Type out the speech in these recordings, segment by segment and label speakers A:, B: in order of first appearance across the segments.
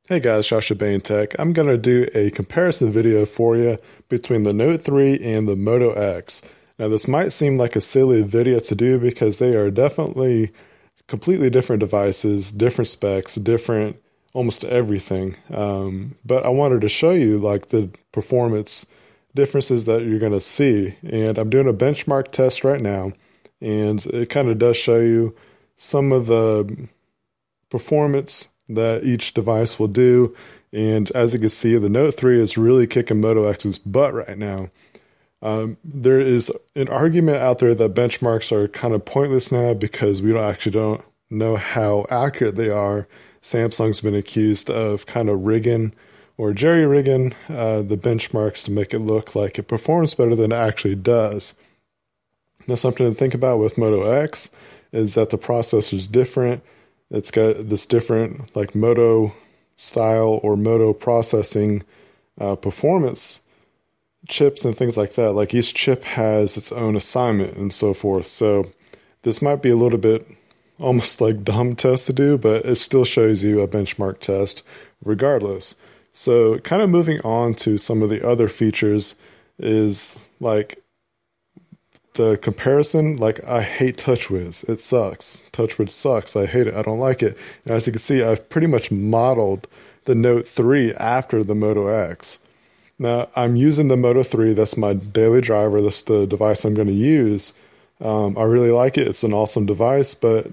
A: Hey guys, Josh at Bane Tech. I'm going to do a comparison video for you between the Note 3 and the Moto X. Now this might seem like a silly video to do because they are definitely completely different devices, different specs, different almost everything. But I wanted to show you like the performance differences that you're going to see. And I'm doing a benchmark test right now, and it kind of does show you some of the performance that each device will do. And as you can see, the Note 3 is really kicking Moto X's butt right now. There is an argument out there that benchmarks are kind of pointless now because we don't know how accurate they are. Samsung's been accused of kind of rigging or jerry-rigging the benchmarks to make it look like it performs better than it actually does. Now, something to think about with Moto X is that the processor is different. It's got this different like Moto style or Moto processing performance chips and things like that. Like each chip has its own assignment and so forth. So this might be a little bit almost like dumb test to do, but it still shows you a benchmark test regardless. So kind of moving on to some of the other features is like the comparison. Like, I hate TouchWiz. It sucks. TouchWiz sucks. I hate it. I don't like it. And as you can see, I've pretty much modeled the Note 3 after the Moto X. Now, I'm using the Moto 3. That's my daily driver. That's the device I'm going to use. I really like it. It's an awesome device, but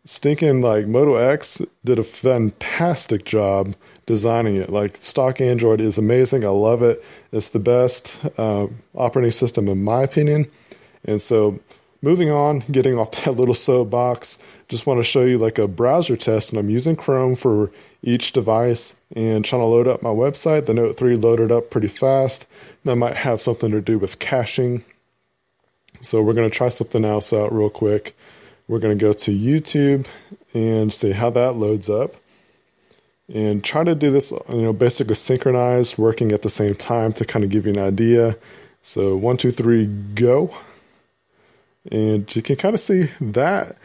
A: stinking like Moto X did a fantastic job designing it. Like, stock Android is amazing. I love it. It's the best operating system in my opinion. And so moving on, getting off that little soapbox, just want to show you like a browser test, and I'm using Chrome for each device and trying to load up my website. The Note 3 loaded up pretty fast. That might have something to do with caching. So we're going to try something else out real quick. We're going to go to YouTube and see how that loads up. And try to do this, basically synchronized, working at the same time to kind of give you an idea. So 1, 2, 3, go. And you can kind of see that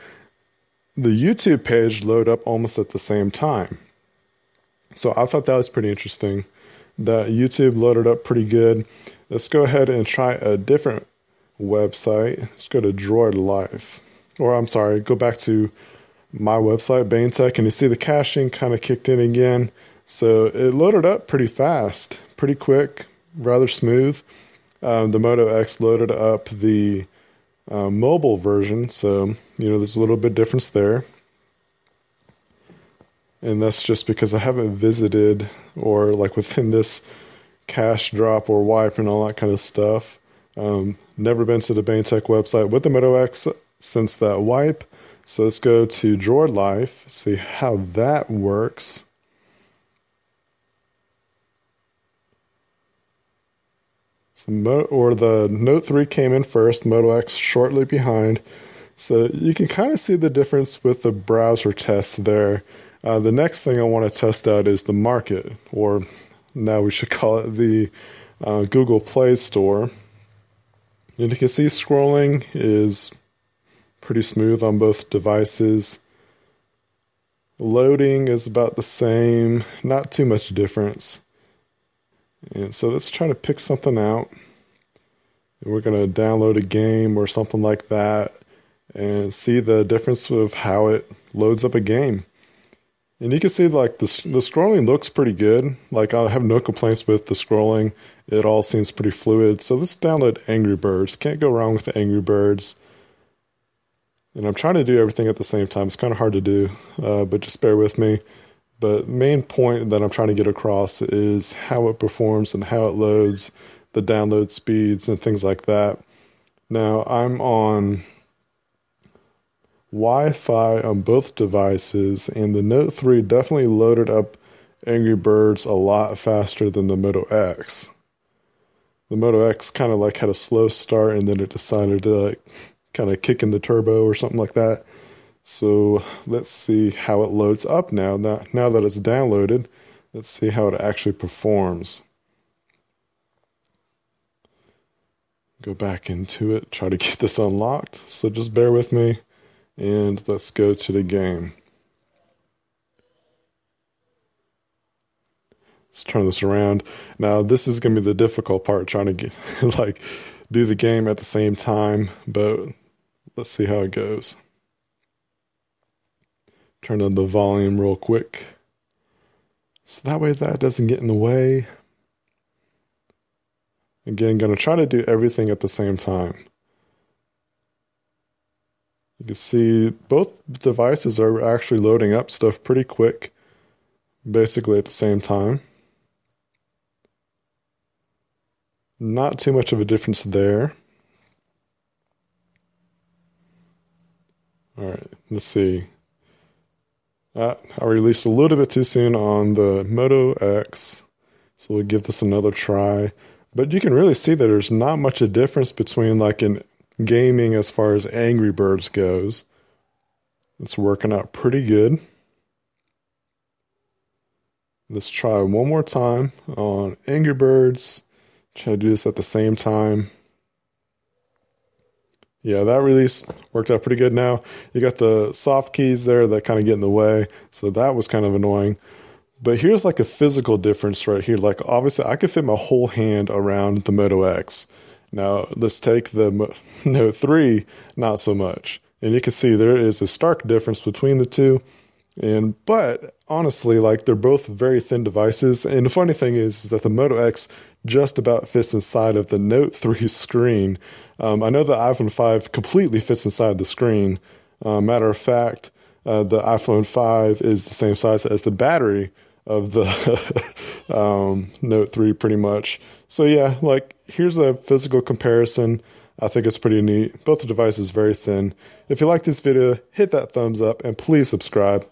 A: the YouTube page load up almost at the same time. So I thought that was pretty interesting that YouTube loaded up pretty good. Let's go ahead and try a different website. Let's go to Droid Life. Or I'm sorry, go back to my website, Bane Tech, and you see the caching kind of kicked in again. So it loaded up pretty fast, pretty quick, rather smooth. The Moto X loaded up the mobile version, so there's a little bit difference there, and that's just because I haven't visited or like within this cache drop or wipe and all that kind of stuff. Never been to the Bane Tech website with the Moto X since that wipe. So let's go to Droid Life, see how that works. Or the Note 3 came in first, Moto X shortly behind. So you can kind of see the difference with the browser tests there. The next thing I want to test out is the market, or now we should call it the Google Play Store. And you can see scrolling is pretty smooth on both devices. Loading is about the same, not too much difference. And so let's try to pick something out. We're going to download a game or something like that and see the difference of how it loads up a game. And you can see like the scrolling looks pretty good. Like, I have no complaints with the scrolling. It all seems pretty fluid. So let's download Angry Birds. Can't go wrong with the Angry Birds. And I'm trying to do everything at the same time. It's kind of hard to do, but just bear with me. But main point that I'm trying to get across is how it performs and how it loads, the download speeds and things like that. Now, I'm on Wi-Fi on both devices, and the Note 3 definitely loaded up Angry Birds a lot faster than the Moto X. The Moto X kind of like had a slow start, and then it decided to like kind of kick in the turbo or something like that. So let's see how it loads up now. Now that it's downloaded, let's see how it actually performs. Go back into it, try to get this unlocked. So just bear with me, and let's go to the game. Let's turn this around. Now this is going to be the difficult part, trying to get like do the game at the same time, but let's see how it goes. Turn on the volume real quick. So that way that doesn't get in the way. Again, going to try to do everything at the same time. You can see both devices are actually loading up stuff pretty quick, basically at the same time. Not too much of a difference there. All right, let's see. I released a little bit too soon on the Moto X, so we'll give this another try. But you can really see that there's not much a difference between like in gaming as far as Angry Birds goes. It's working out pretty good. Let's try one more time on Angry Birds. Try to do this at the same time. Yeah, that release worked out pretty good. Now you got the soft keys there that kind of get in the way, so that was kind of annoying. But here's like a physical difference right here. Like obviously I could fit my whole hand around the Moto X. Now let's take the Note 3, not so much. And you can see there is a stark difference between the two. But honestly, like they're both very thin devices. And the funny thing is that the Moto X just about fits inside of the Note 3 screen. I know the iPhone 5 completely fits inside the screen. Matter of fact, the iPhone 5 is the same size as the battery of the Note 3 pretty much. So yeah, like here's a physical comparison. I think it's pretty neat. Both the devices very thin. If you like this video, hit that thumbs up and please subscribe.